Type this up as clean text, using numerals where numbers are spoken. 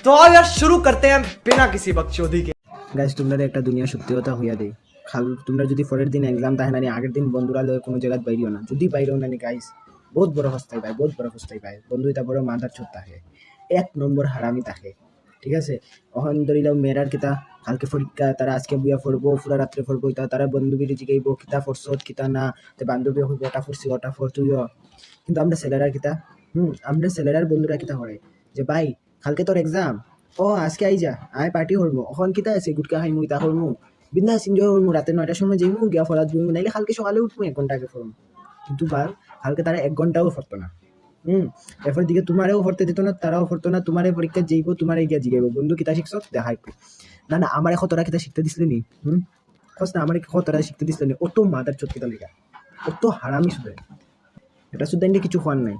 तो आओ यार शुरू करते हैं बिना किसी बकचोदी के। গাইস তোমরা একটা দুনিয়া সত্যি কথা হইয়া দেই খাল তোমরা যদি পরের দিন এক্সাম তাহে না আগের দিন বন্ধুরা লয়ে কোনো জায়গায় বাইরিও না যদি বাইরেও না গাইস বহুত বড় হস্তাই পায় বহুত বড় হস্তাই পায় বন্ধু এটা বড় মাথার ছোট থাকে এক নম্বর হারামি থাকে ঠিক আছে অহন ধরিলাম মেয়েরার কিতা কালকে পরীক্ষা তারা আজকে বুয়া পড়বো পুরা রাত্রে পড়বো এটা তারা বন্ধুবির জিগাইব কিতা ফরসত কিতা না তে বান্ধবী হইব ওটা ফরছি ওটা ফর তুইও কিন্তু আমরা ছেলেরার কিতা আমরা ছেলেরার বন্ধুরা কিতা করে যে ভাই কালকে তোর এক্সাম ও আজকে আই যা আয় পার্টি করবো এখন কিতা আছে গুটকা খাইমু ইতা করমু বিন্দাস এনজয় করমু রাতে 9টার সময় যাইমু গিয়া ফরাত বুইমু নাইলে কালকে সকালে উঠবো 1 ঘন্টা আগে পড়মু কিন্তু বার কালকে তারা 1 ঘন্টাও পড়তো না এরপর দিকে তোমারেও পড়তে দিত না তারাও পড়তো না তোমারে পরীক্ষা যাইব তোমারে গিয়া জিগাইব বন্ধু কিতা শিখছ দেখাই না না আমার এখন তোরা কিতা শিখতে দিছিল নি খোঁজ না আমার এখন তোরা শিখতে দিছিল নি অত মাদার চোখ কিতা লেখা অত হারামি শুধু এটা শুধু কিছু হওয়ার নাই